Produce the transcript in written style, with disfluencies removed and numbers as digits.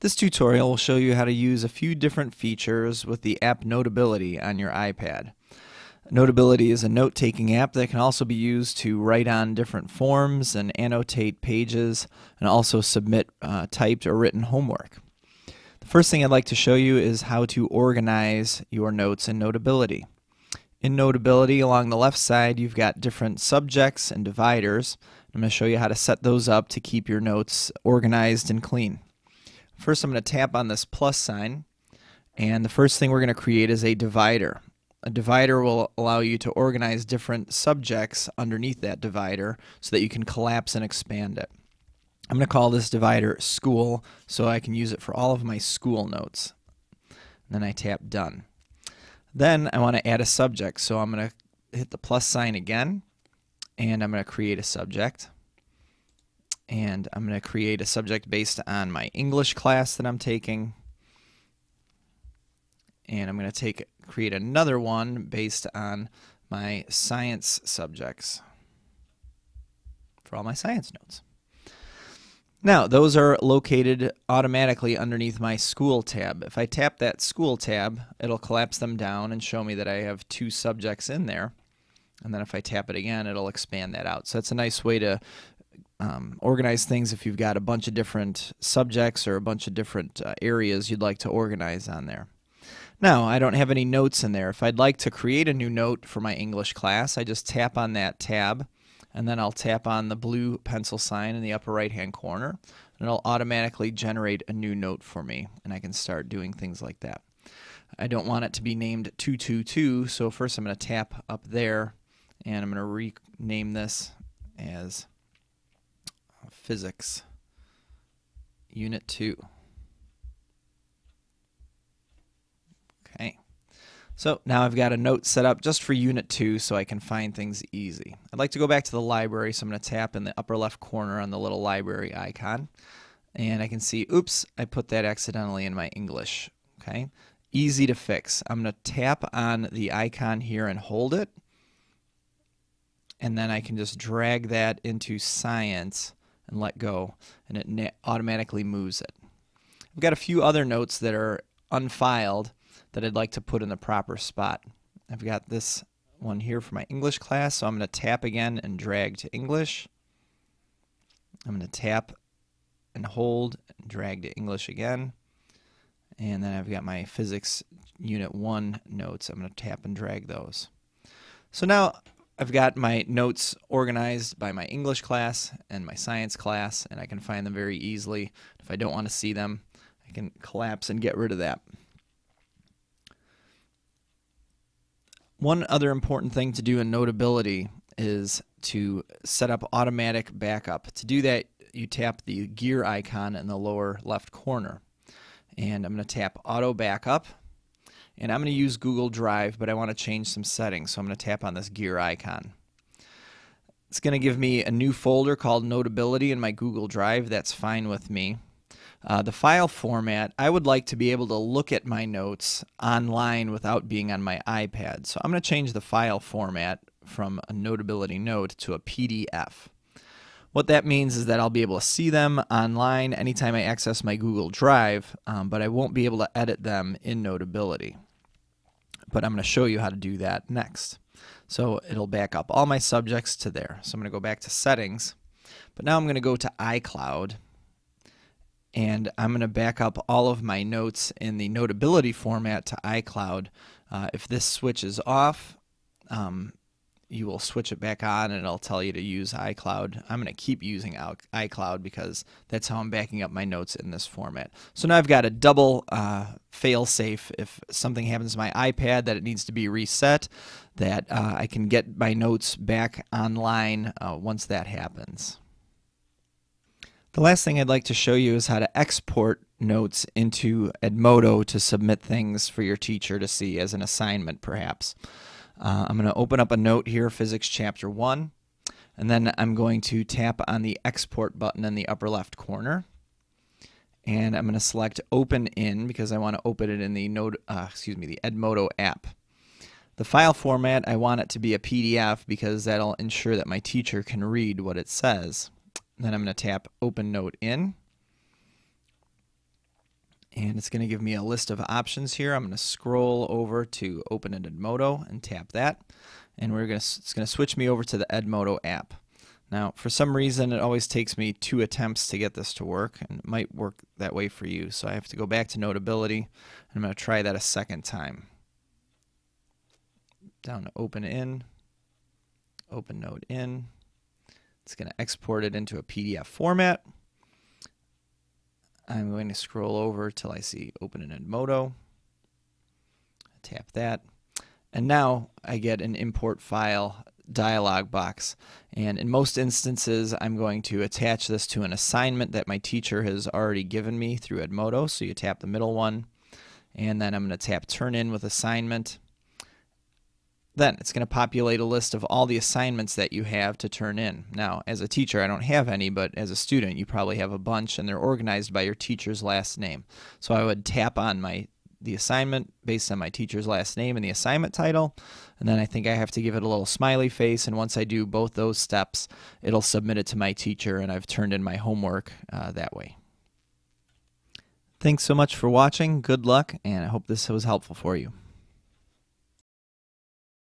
This tutorial will show you how to use a few different features with the app Notability on your iPad. Notability is a note-taking app that can also be used to write on different forms and annotate pages and also submit typed or written homework. The first thing I'd like to show you is how to organize your notes in Notability. In Notability, along the left side, you've got different subjects and dividers. I'm going to show you how to set those up to keep your notes organized and clean. First, I'm going to tap on this plus sign, and the first thing we're going to create is a divider. A divider will allow you to organize different subjects underneath that divider so that you can collapse and expand it. I'm going to call this divider School so I can use it for all of my school notes. And then I tap Done. Then I want to add a subject, so I'm going to hit the plus sign again, and I'm going to create a subject. And I'm going to create a subject based on my English class that I'm taking. And I'm going to create another one based on my science subjects for all my science notes. Now, those are located automatically underneath my School tab. If I tap that School tab, it'll collapse them down and show me that I have two subjects in there. And then if I tap it again, it'll expand that out. So that's a nice way to organize things if you've got a bunch of different subjects or a bunch of different areas you'd like to organize on there. Now, I don't have any notes in there. If I'd like to create a new note for my English class, I just tap on that tab, and then I'll tap on the blue pencil sign in the upper right-hand corner, and it'll automatically generate a new note for me, and I can start doing things like that. I don't want it to be named 222, so first I'm going to tap up there, and I'm going to rename this as Physics Unit 2. Okay, so now I've got a note set up just for Unit 2 so I can find things easy. I'd like to go back to the library, so I'm going to tap in the upper left corner on the little library icon, and I can see, oops, I put that accidentally in my English. Okay, easy to fix. I'm going to tap on the icon here and hold it, and then I can just drag that into Science and let go, and it automatically moves it. I've got a few other notes that are unfiled that I'd like to put in the proper spot. I've got this one here for my English class, so I'm going to tap again and drag to English. I'm going to tap and hold and drag to English again. And then I've got my Physics Unit 1 notes. I'm going to tap and drag those. So now I've got my notes organized by my English class and my science class, and I can find them very easily. If I don't want to see them, I can collapse and get rid of that. One other important thing to do in Notability is to set up automatic backup. To do that, you tap the gear icon in the lower left corner. And I'm going to tap Auto Backup. And I'm going to use Google Drive, but I want to change some settings, so I'm going to tap on this gear icon. It's going to give me a new folder called Notability in my Google Drive. That's fine with me. The file format, I would like to be able to look at my notes online without being on my iPad. So I'm going to change the file format from a Notability note to a PDF. What that means is that I'll be able to see them online anytime I access my Google Drive, but I won't be able to edit them in Notability. But I'm going to show you how to do that next. So it'll back up all my subjects to there. So I'm going to go back to Settings, but now I'm going to go to iCloud, and I'm going to back up all of my notes in the Notability format to iCloud. If this switch is off, you will switch it back on and it'll tell you to use iCloud. I'm going to keep using iCloud because that's how I'm backing up my notes in this format. So now I've got a double fail-safe. If something happens to my iPad that it needs to be reset, that I can get my notes back online once that happens. The last thing I'd like to show you is how to export notes into Edmodo to submit things for your teacher to see as an assignment, perhaps. I'm going to open up a note here, Physics Chapter 1, and then I'm going to tap on the Export button in the upper left corner. And I'm going to select Open In because I want to open it in the the Edmodo app. The file format, I want it to be a PDF because that'll ensure that my teacher can read what it says. Then I'm going to tap Open Note In. And it's going to give me a list of options here. I'm going to scroll over to Open in Edmodo and tap that. And it's going to switch me over to the Edmodo app. Now, for some reason, it always takes me 2 attempts to get this to work, and it might work that way for you. So I have to go back to Notability, and I'm going to try that a second time. Down to Open in, Open Note in. It's going to export it into a PDF format. I'm going to scroll over till I see Open in Edmodo. Tap that. And now I get an import file dialog box. And in most instances, I'm going to attach this to an assignment that my teacher has already given me through Edmodo. So you tap the middle one, and then I'm going to tap Turn In with Assignment. Then it's going to populate a list of all the assignments that you have to turn in. Now, as a teacher, I don't have any, but as a student, you probably have a bunch, and they're organized by your teacher's last name. So I would tap on the assignment based on my teacher's last name and the assignment title, and then I think I have to give it a little smiley face, and once I do both those steps, it'll submit it to my teacher, and I've turned in my homework that way. Thanks so much for watching. Good luck, and I hope this was helpful for you.